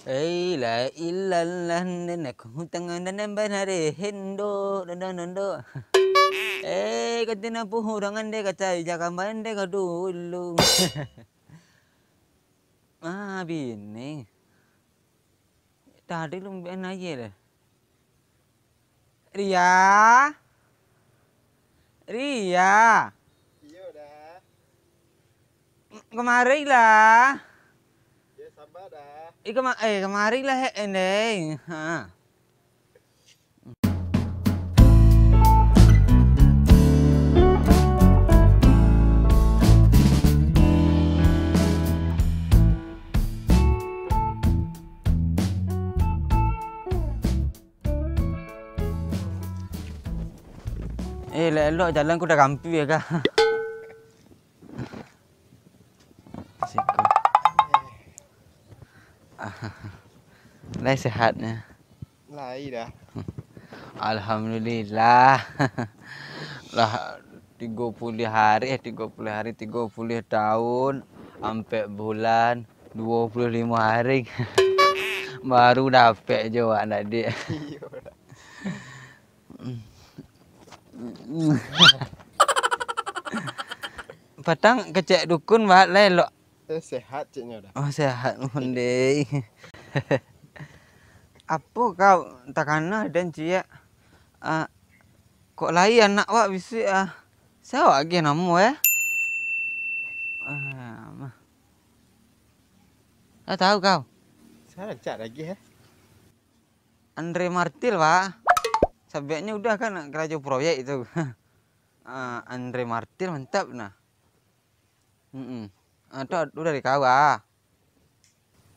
La ilallah nenek tangan dan banare hendo dondo. Katina puhurangan de kacai jakamban de kadulu. Bini. Tadi lu ben aja deh. Ria. Ria. Iya dah. Kemari lah. Ya sabar dah. Kemari lah ini. Ha. Elok jalan ku dah kampi ya kah? Siku. Lai sehatnya. Lai dah. Alhamdulillah. Lah 30 hari 30 tahun sampai bulan 25 hari. Baru dapat je wak tadi. Iya dah. Patang kecek dukun bahat lelok. Sehat ciknya dah. Oh sehat mundi. Apa kau takana dan cia? Kok lain anak wak bisi Siapa lagi nama ya? Tahu kau? Saya cak lagi ya. Andre Martil pak. Sebenarnya udah kan kerja proyek itu. Andre Martil mantap nah. Itu udah di kau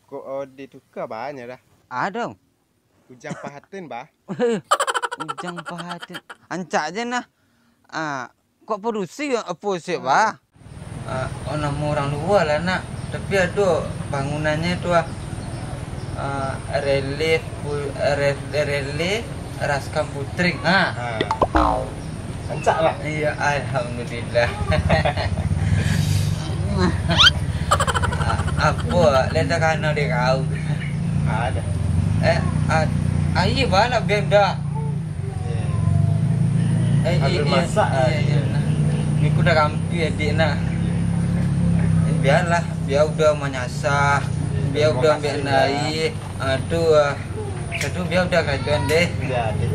Kok ditukar banyak dah. Ada. Ujang pahatin bah. Ujang pahatin. Ancak aja nah. Kok produksi apa sih bah? Nama orang luar lah nak. Tapi ada bangunannya itu relief Raskam Putring. Ancak lah. Iya, alhamdulillah. Apa leta kana de kau? Ada. Iya bala bem dah. Ambil masak. Ini ku dah kampi adik nak. Biarlah, biar udah menyasah, biar udah ambil naik. Satu biar udah kerjaan deh. Ya, ada.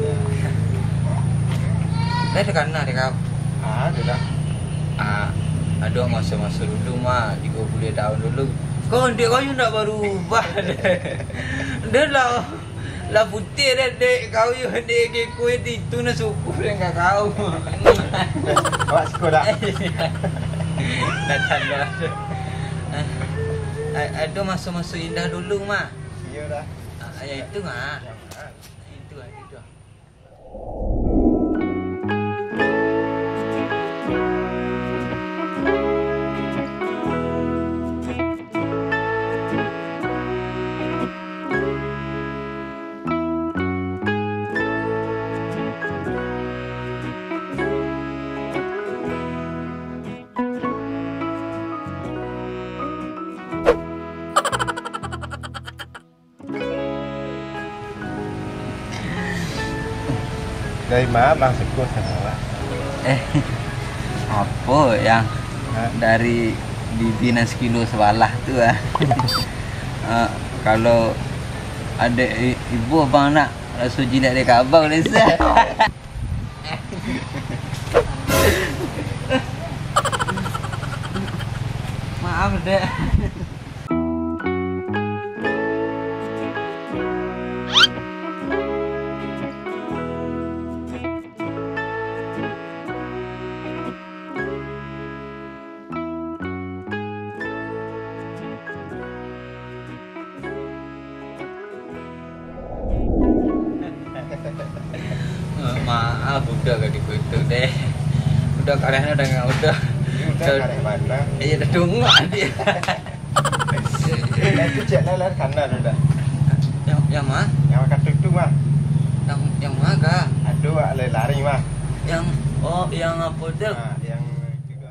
Leta kana de kau? Ada dah. Aduh masa-masa dulu mah 30 tahun dulu. Kau dek kau nak berubah deh. Dia lah putih dek kau yo dek kau itu na suku dengan kau. Awak suka dah. Dah tanda. Aduh masa-masa indah dulu mah. Iya dah. Ya itu mah. Itu. Dari mana bang Sekut sama? Apa yang dari di dinas kilo sebelah tu kalau ada ibu abang nak rasa jinak dia kat abang lesa. Maaf dek. Maaf udah gak dikutuk deh. Udah kalian udah nggak udah. Udah kali mana? Iya udah tunggu dia. Itu cek lelah kanan udah. Yang mah? Yang makan tuk mah. Yang mah kah? Aduh, lari mah. Yang apa tuh? Yang juga.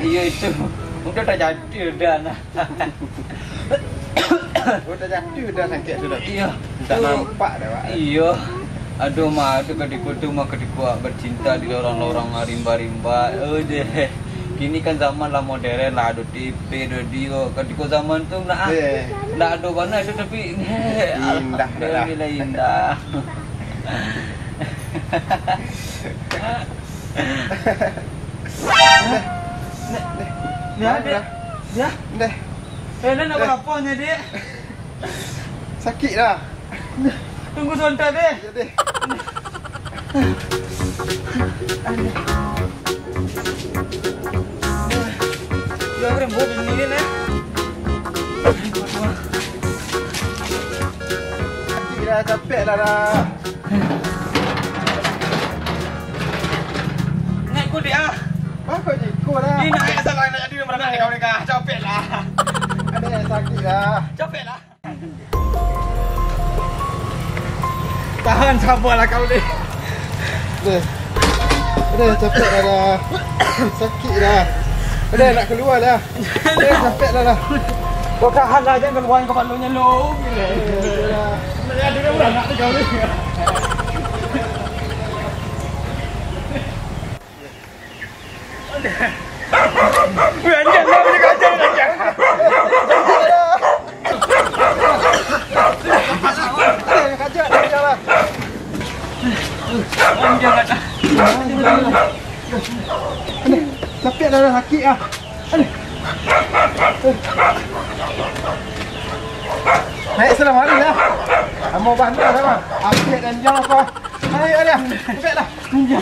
Iya itu. Udah tak jadi udah nah. Udah jadi udah sakit sudah. Iya. Tak nampak dah Pak. Iya. Aduh mah itu kadiku tuh mah kadiku bercinta di lorong-lorong rimba-rimba. Deh. Kini kan zaman lah modern lah, ada TV, radio. Kadiku zaman tuh nah ada mana itu tapi indah lah. Indah. Ya. Deh. Nak berapanya dek? Sakit dah. Tunggu sebentar deh. Ya deh. Ya rembut ini kan Sakit dah, capek dah. Naik ku dia. Apa je? Kau dah. Ini nak salah nak jadi mana kau ni kah? Capek lah. Ada yang sakit dah. Capek lah. Tahan sabarlah kau ni. Udah capek dah. Sakit dah. Udah nak keluar dah. Capek dah. Kau tahan lah jangan keluar kau palunya lu. Nak ada orang nak kau ni. Anjing lah punya kaca anjing. Kaca lah. Anjing kata. Capek dah sakit ah. Naik selam hari dah. Mau bantu dah. Apik dan jauh apa. Ayo dah. Capek dah. Ayo.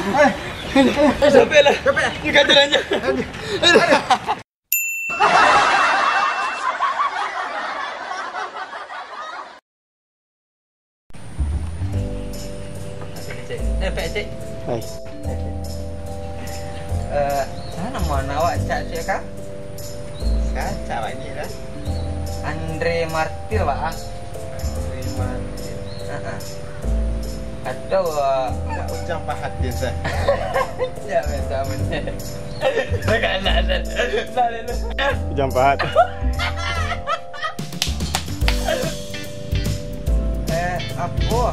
Capek lah. Capek. Ni kata anjing. Cik. Hai. Mana mana awak cak kah? Cak ni dah. Andre Martir Pak. Andre Martir. Atau Ucap hati saya. ya betul betul. Kanan. Jam 4. Apa?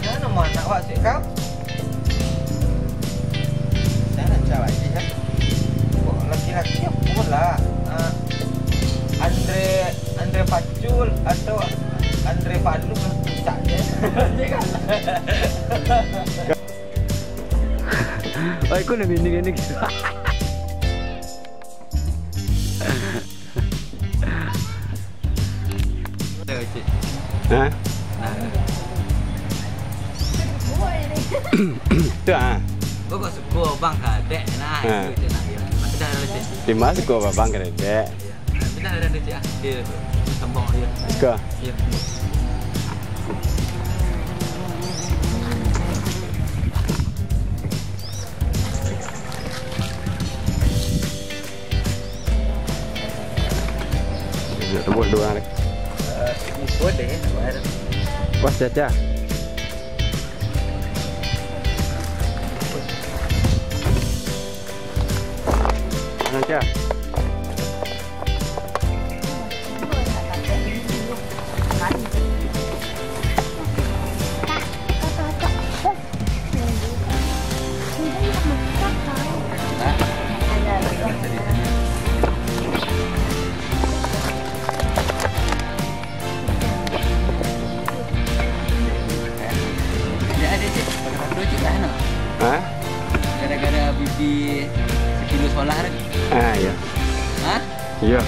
Mana mana awak cik kau? Sana cak ni kan. Oh, laki-laki apa lah? Andre Pacul atau Andre Palu tak je. Oh, aku nak bini gitu. Hah? Tu ah. Kau suka bang kadek nah. Itu nak dia. Dah ada cik. Di mana kau babang kedek? Dah ada cik. Dia sambung dia. Suka. Ya. Tebuk dua anak. Boleh. Puas saja. Saja. Hah? Gara-gara bibi sekilo sekolah kan? Iya. Hah? Iya.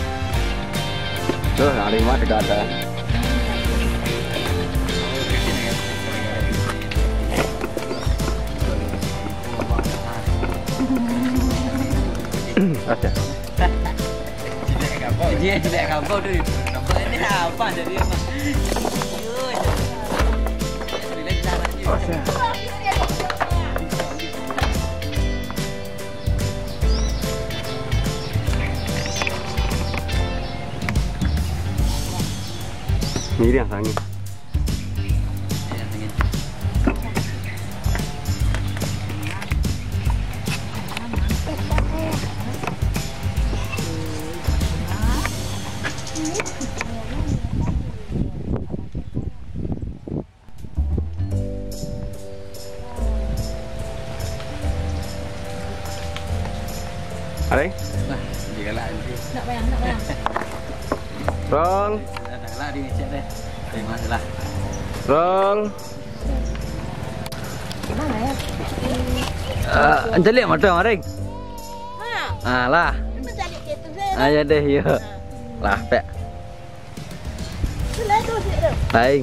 Tuh, hari mah dekat ada. Ada. Dia tidak kapau tu. Kapau ini apa jadi apa? Ni dia sangi. Ada? Nah, dia lah nanti. Nak bayang, nak bayang. Roll. Dah lah dia cek deh. Terima kasih. Roll. Mana ya? Anjali lihat mata orang. Ha. Lah. Ini jadi gitu saya. Ya deh, ya. Lah, pek. Selalu tu sih tu. Lain.